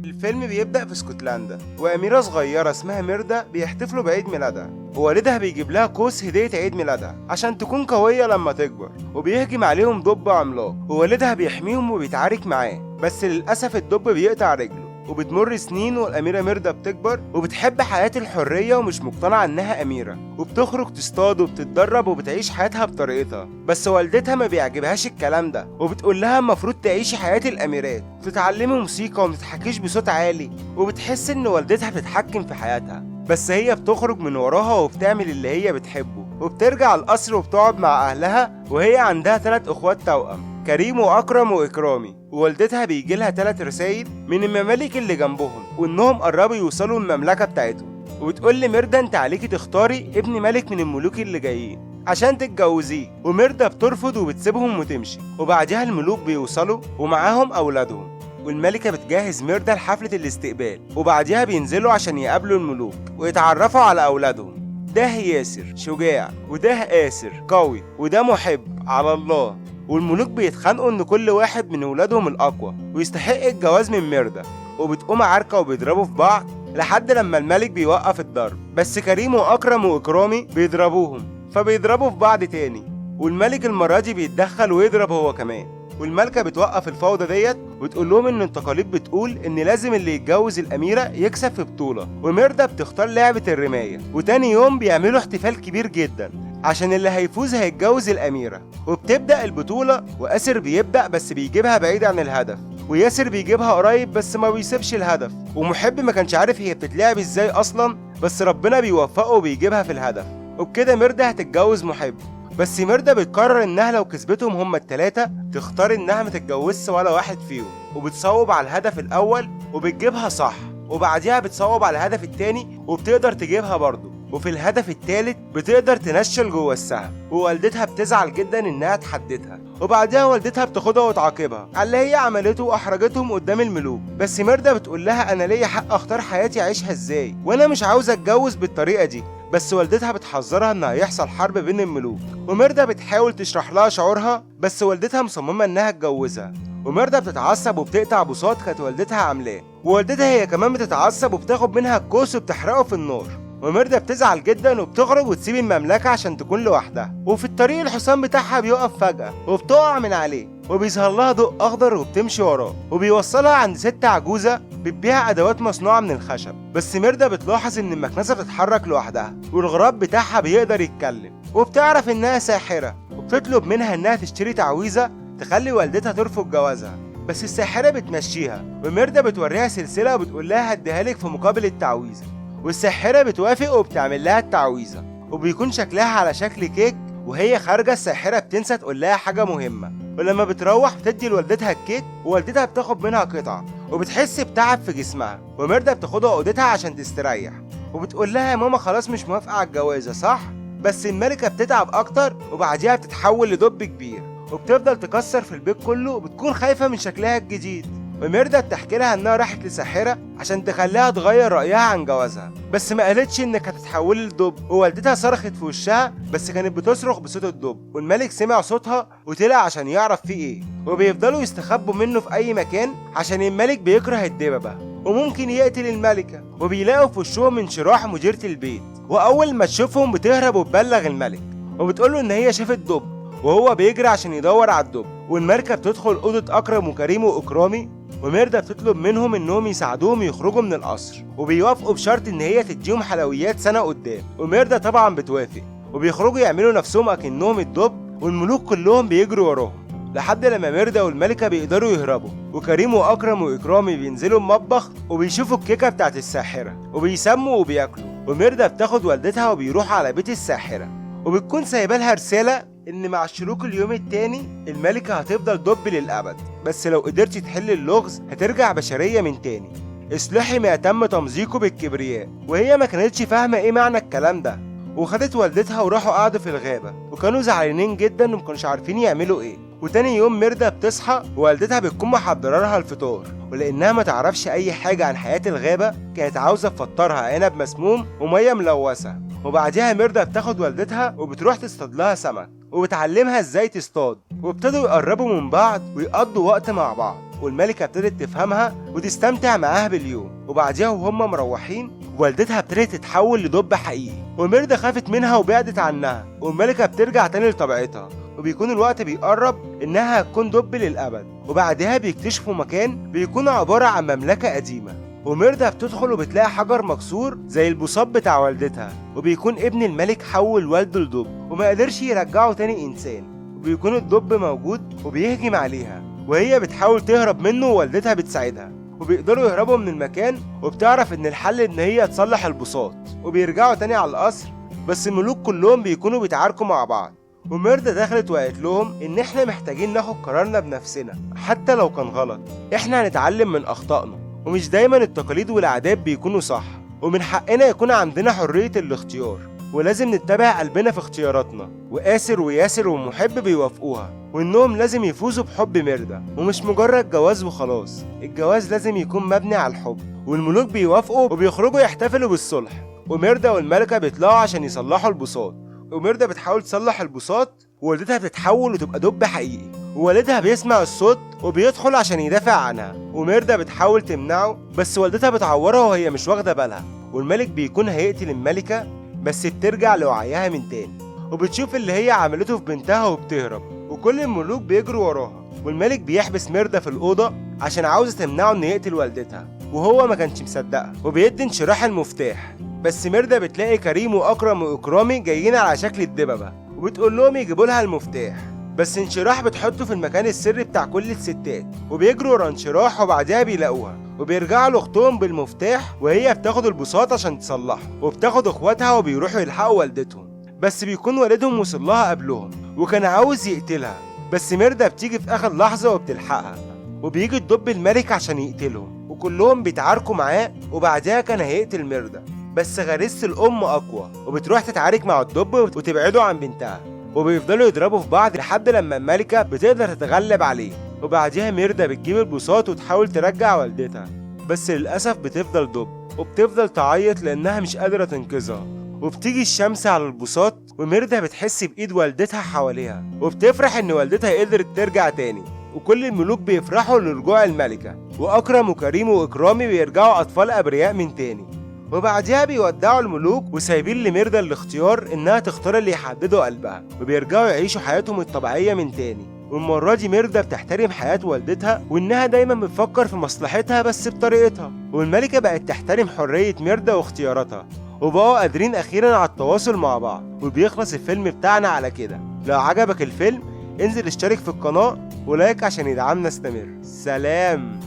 الفيلم بيبدأ في اسكتلندا، وأميرة صغيرة اسمها ميردا بيحتفلوا بعيد ميلادها، ووالدها بيجيب لها قوس هدية عيد ميلادها عشان تكون قوية لما تكبر، وبيهجم عليهم دب عملاق، ووالدها بيحميهم وبيتعارك معاه، بس للأسف الدب بيقطع رجله. وبتمر سنين والأميرة ميردا بتكبر وبتحب حياة الحرية ومش مقتنعة إنها أميرة، وبتخرج تصطاد وبتتدرب وبتعيش حياتها بطريقتها. بس والدتها ما بيعجبهاش الكلام ده، وبتقول لها المفروض تعيشي حياة الأميرات، تتعلمي موسيقى ومتضحكيش بصوت عالي، وبتحس إن والدتها بتتحكم في حياتها. بس هي بتخرج من وراها وبتعمل اللي هي بتحبه، وبترجع القصر وبتقعد مع أهلها، وهي عندها 3 أخوات توأم، كريم وأكرم وإكرامي. ووالدتها بيجيلها 3 رسايل من الممالك اللي جنبهم، وإنهم قربوا يوصلوا المملكة بتاعتهم. وبتقول لميردا انت عليكي تختاري ابن ملك من الملوك اللي جايين عشان تتجوزيه، وميردا بترفض وبتسيبهم وتمشي. وبعدها الملوك بيوصلوا ومعاهم أولادهم، والملكة بتجهز ميردا لحفلة الاستقبال، وبعدها بينزلوا عشان يقابلوا الملوك ويتعرفوا على أولادهم. ده ياسر شجاع، وده آسر قوي، وده محب على الله. والملوك بيتخانقوا ان كل واحد من ولادهم الأقوى ويستحق الجواز من ميردا، وبتقوم عركة وبيضربوا في بعض لحد لما الملك بيوقف الضرب. بس كريم وأكرم وإكرامي بيضربوهم، فبيضربوا في بعض تاني، والملك المرة دي بيتدخل ويضرب هو كمان. والملكة بتوقف الفوضى ديت وتقول لهم ان التقاليد بتقول ان لازم اللي يتجوز الأميرة يكسب في بطولة، وميردا بتختار لعبة الرماية. وتاني يوم بيعملوا احتفال كبير جدا عشان اللي هيفوز هيتجوز الأميرة. وبتبدأ البطولة، وآسر بيبدأ بس بيجيبها بعيد عن الهدف، وياسر بيجيبها قريب بس ما بيسيبش الهدف، ومحب ما كانش عارف هي بتتلعب ازاي اصلا، بس ربنا بيوفقه وبيجيبها في الهدف. وبكده ميردا هتتجوز محب. بس ميردا بتقرر انها لو كسبتهم هما ال3 تختار انها ما تتجوزش ولا واحد فيهم، وبتصوب على الهدف الاول وبتجيبها صح، وبعديها بتصوب على الهدف التاني وبتقدر تجيبها برضه، وفي الهدف التالت بتقدر تنشل جوه السهم. ووالدتها بتزعل جدا انها تحددها، وبعدها والدتها بتاخدها وتعاقبها على اللي هي عملته واحرجتهم قدام الملوك. بس ميردا بتقول لها انا ليا حق اختار حياتي اعيشها ازاي، وانا مش عاوزه اتجوز بالطريقه دي. بس والدتها بتحذرها ان هيحصل حرب بين الملوك، وميردا بتحاول تشرح لها شعورها، بس والدتها مصممه انها تجوزها. وميردا بتتعصب وبتقطع بوصات كانت والدتها عاملاه، ووالدتها هي كمان بتتعصب وبتاخد منها الكوس وبتحرقه في النار. وميردا بتزعل جدا وبتخرج وتسيب المملكة عشان تكون لوحدها. وفي الطريق الحصان بتاعها بيقف فجأة وبتقع من عليه، وبيظهر لها ضوء أخضر وبتمشي وراه، وبيوصلها عند ست عجوزة بتبيع أدوات مصنوعة من الخشب. بس ميردا بتلاحظ إن المكنسة بتتحرك لوحدها، والغراب بتاعها بيقدر يتكلم، وبتعرف إنها ساحرة، وبتطلب منها إنها تشتري تعويذة تخلي والدتها ترفض جوازها. بس الساحرة بتمشيها، وميردا بتوريها سلسلة وبتقول لها هديها لك في مقابل التعويذة. والساحرة بتوافق وبتعمل لها التعويذة، وبيكون شكلها على شكل كيك. وهي خارجة الساحرة بتنسى تقول لها حاجة مهمة، ولما بتروح بتدي لوالدتها الكيك، ووالدتها بتاخد منها قطعة وبتحس بتعب في جسمها. وميردا بتاخدها اوضتها عشان تستريح، وبتقول لها يا ماما خلاص مش موافقة على الجوازة صح؟ بس الملكة بتتعب أكتر، وبعديها بتتحول لدب كبير وبتفضل تكسر في البيت كله، وبتكون خايفة من شكلها الجديد. وميردا بتحكي لها انها راحت لساحرة عشان تخليها تغير رأيها عن جوازها، بس ما قالتش انك هتتحولي لدب. ووالدتها صرخت في وشها، بس كانت بتصرخ بصوت الدب، والملك سمع صوتها وطلع عشان يعرف فيه ايه. وبيفضلوا يستخبوا منه في اي مكان عشان الملك بيكره الدببة وممكن يقتل الملكة. وبيلاقوا في وشهم انشراح مديرة البيت، واول ما تشوفهم بتهرب وتبلغ الملك، وبتقوله ان هي شافت دب وهو بيجري عشان يدور على الدب. والملكة بتدخل أوضة أكرم وكريم وإكرامي، وميردا بتطلب منهم انهم يساعدوهم يخرجوا من القصر، وبيوافقوا بشرط ان هي تديهم حلويات سنة قدام. وميردا طبعا بتوافق، وبيخرجوا يعملوا نفسهم اكنهم الدب، والملوك كلهم بيجروا وراهم لحد لما ميردا والملكة بيقدروا يهربوا. وكريم وأكرم وإكرامي بينزلوا المطبخ وبيشوفوا الكيكة بتاعت الساحرة وبيسموا وبياكلوا. وميردا بتاخد والدتها وبيروحوا على بيت الساحرة، وبتكون سايبه لها رسالة ان مع شروق اليوم التاني الملكة هتفضل دب للأبد، بس لو قدرتي تحل اللغز هترجع بشرية من تاني. اصلحي ما تم تمزيقه بالكبرياء. وهي ما كانتش فاهمة ايه معنى الكلام ده، وخدت والدتها وراحوا قعدوا في الغابة، وكانوا زعلانين جدا ومكانوش عارفين يعملوا ايه. وتاني يوم ميردا بتصحى ووالدتها بتكون محضره لها الفطار، ولانها ما تعرفش اي حاجة عن حياة الغابة كانت عاوزة تفطرها عنب مسموم ومية ملوثة. وبعدها ميردا بتاخد والدتها وبتروح تصطاد لها سمك، وبتعلمها ازاي تصطاد. وابتدوا يقربوا من بعض ويقضوا وقت مع بعض، والملكة ابتدت تفهمها وتستمتع معاها باليوم. وبعدها وهم مروحين والدتها ابتدت تتحول لدب حقيقي، وميردا خافت منها وبعدت عنها، والملكة بترجع تاني لطبيعتها. وبيكون الوقت بيقرب انها هتكون دب للابد. وبعدها بيكتشفوا مكان بيكون عبارة عن مملكة قديمة، وميردا بتدخل وبتلاقي حجر مكسور زي البساط بتاع والدتها، وبيكون ابن الملك حول والده لدب وما قدرش يرجعه تاني انسان. وبيكون الدب موجود وبيهجم عليها، وهي بتحاول تهرب منه ووالدتها بتساعدها، وبيقدروا يهربوا من المكان. وبتعرف ان الحل ان هي تصلح البساط، وبيرجعوا تاني على القصر. بس الملوك كلهم بيكونوا بيتعاركوا مع بعض، وميردا دخلت وقالت لهم ان احنا محتاجين ناخد قرارنا بنفسنا حتى لو كان غلط. احنا هنتعلم من اخطائنا، ومش دايما التقاليد والعادات بيكونوا صح، ومن حقنا يكون عندنا حرية الاختيار، ولازم نتبع قلبنا في اختياراتنا. وآسر وياسر ومحب بيوافقوها، وانهم لازم يفوزوا بحب ميردا، ومش مجرد جواز وخلاص. الجواز لازم يكون مبني على الحب. والملوك بيوافقوا وبيخرجوا يحتفلوا بالصلح، وميردا والملكة بيطلعوا عشان يصلحوا البساط. وميردا بتحاول تصلح البساط، ووالدتها بتتحول وتبقى دب حقيقي، ووالدها بيسمع الصوت وبيدخل عشان يدافع عنها. وميردا بتحاول تمنعه، بس والدتها بتعورها وهي مش واخدة بالها. والملك بيكون هيقتل الملكة، بس بترجع لوعيها من تاني، وبتشوف اللي هي عملته في بنتها وبتهرب. وكل الملوك بيجروا وراها، والملك بيحبس ميردا في الأوضة عشان عاوزة تمنعه إنه يقتل والدتها، وهو ما كانش مصدقها، وبيدي انشراح المفتاح. بس ميردا بتلاقي كريم وأكرم وإكرامي جايين على شكل الدببة، وبتقول لهم يجيبوا لها المفتاح. بس انشراح بتحطه في المكان السري بتاع كل الستات، وبيجروا ورا انشراح وبعدها بيلاقوها، وبيرجعوا لاختهم بالمفتاح، وهي بتاخد البساط عشان تصلحه، وبتاخد اخواتها وبيروحوا يلحقوا والدتهم. بس بيكون والدهم وصل لها قبلهم وكان عاوز يقتلها، بس ميردا بتيجي في اخر لحظة وبتلحقها، وبيجي الدب الملك عشان يقتلهم، وكلهم بيتعاركوا معاه. وبعدها كان هيقتل ميردا، بس غريزة الأم أقوى، وبتروح تتعارك مع الدب وتبعده عن بنتها، وبيفضلوا يضربوا في بعض لحد لما الملكة بتقدر تتغلب عليه. وبعدها ميردا بتجيب البساط وتحاول ترجع والدتها، بس للأسف بتفضل دب، وبتفضل تعيط لأنها مش قادرة تنقذها. وبتيجي الشمس على البساط، وميردا بتحس بإيد والدتها حواليها، وبتفرح إن والدتها قدرت ترجع تاني. وكل الملوك بيفرحوا لرجوع الملكة، وأكرم وكريم وإكرامي بيرجعوا أطفال أبرياء من تاني. وبعدها بيودعوا الملوك وسايبين لميردا الاختيار انها تختار اللي يحددوا قلبها، وبيرجعوا يعيشوا حياتهم الطبيعية من تاني. والمرة دي ميردا بتحترم حياة والدتها، وانها دايما بتفكر في مصلحتها بس بطريقتها. والملكة بقت تحترم حرية ميردا واختياراتها، وبقوا قادرين اخيرا على التواصل مع بعض. وبيخلص الفيلم بتاعنا على كده. لو عجبك الفيلم انزل اشترك في القناة ولايك عشان يدعمنا نستمر. سلام.